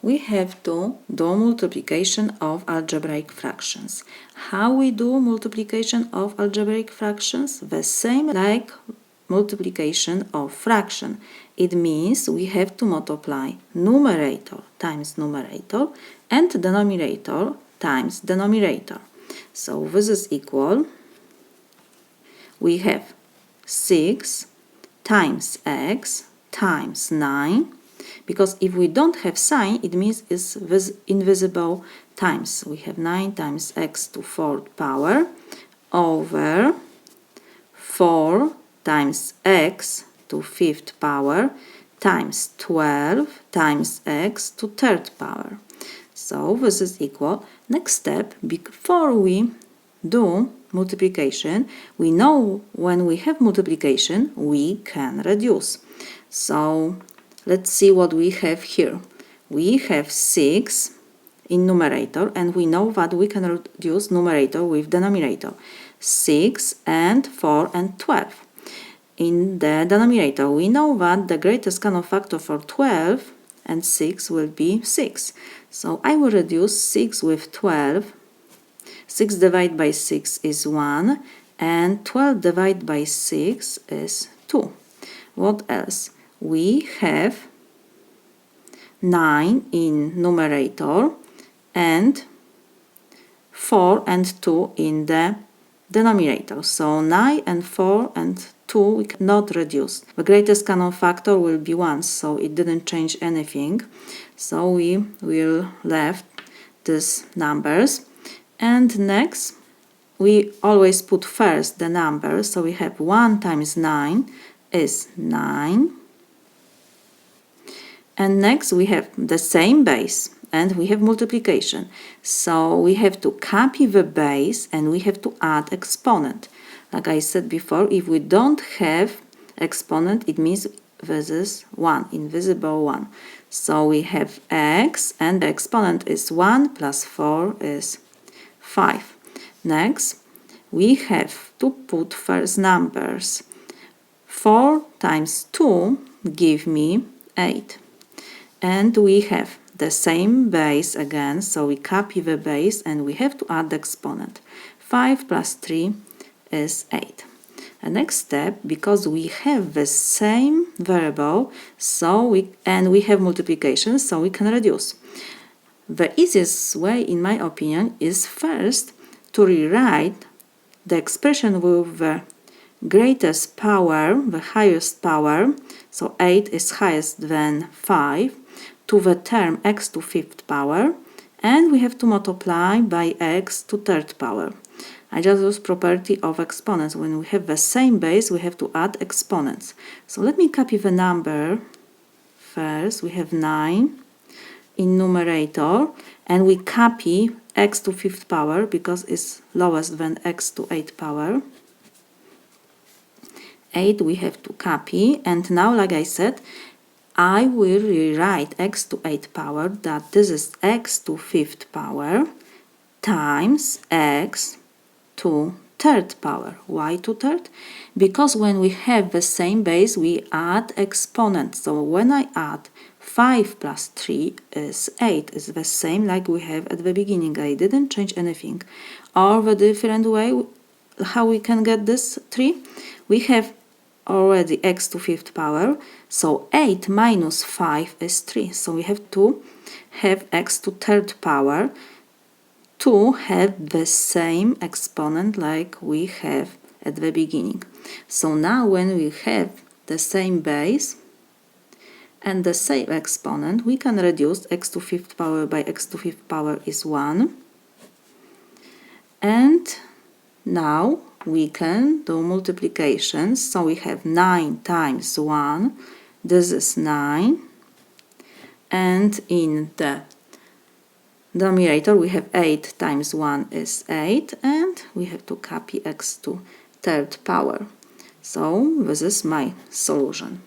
we have to do multiplication of algebraic fractions. How we do multiplication of algebraic fractions? The same like multiplication of fraction. It means we have to multiply numerator times numerator and denominator times denominator. So this is equal, we have 6 times x times 9, because if we don't have sign, it means it's invisible times. We have 9 times x to 4th power over 4 times x to 5th power times 12 times x to 3rd power. So this is equal. Next step, before we do multiplication, we know when we have multiplication, we can reduce. So let's see what we have here. We have 6 in numerator, and we know that we can reduce numerator with denominator. 6 and 4 and 12. In the denominator, we know that the greatest common factor for 12 and 6 will be 6. So I will reduce 6 with 12. 6 divided by 6 is 1, and 12 divided by 6 is 2. What else? We have 9 in numerator and 4 and 2 in the denominator. So 9 and 4 and 2 we cannot reduce. The greatest common factor will be 1, so it didn't change anything. So we will left these numbers. And next, we always put first the number. So we have 1 times 9 is 9. And next we have the same base and we have multiplication. So we have to copy the base and we have to add exponent. Like I said before, if we don't have exponent, it means this is 1, invisible 1. So we have x and the exponent is 1 plus 4 is 5. Next, we have to put first numbers. 4 times 2 give me 8. And we have the same base again, so we copy the base and we have to add the exponent. 5 plus 3 is 8. The next step, because we have the same variable, and we have multiplication, so we can reduce. The easiest way, in my opinion, is first to rewrite the expression with the greatest power, the highest power, so 8 is highest than 5, to the term x to 5th power, and we have to multiply by x to 3rd power. I just use property of exponents. When we have the same base, we have to add exponents. So let me copy the number first. We have 9 in numerator, and we copy x to 5th power because it's lowest than x to 8th power. 8 we have to copy, and now, like I said, I will rewrite x to 8th power, that this is x to 5th power times x to 3rd power. Why to 3rd? Because when we have the same base, we add exponent. So when I add 5 plus 3 is 8. It's the same like we have at the beginning. I didn't change anything. Or the different way, how we can get this 3? We have already x to 5th power. So 8 minus 5 is 3. So we have to have x to 3rd power to have the same exponent like we have at the beginning. So now when we have the same base and the same exponent, we can reduce x to 5th power by x to 5th power is 1. And now we can do multiplications. So we have 9 times 1, this is 9. And in the denominator we have 8 times 1 is 8, and we have to copy x to 3rd power. So this is my solution.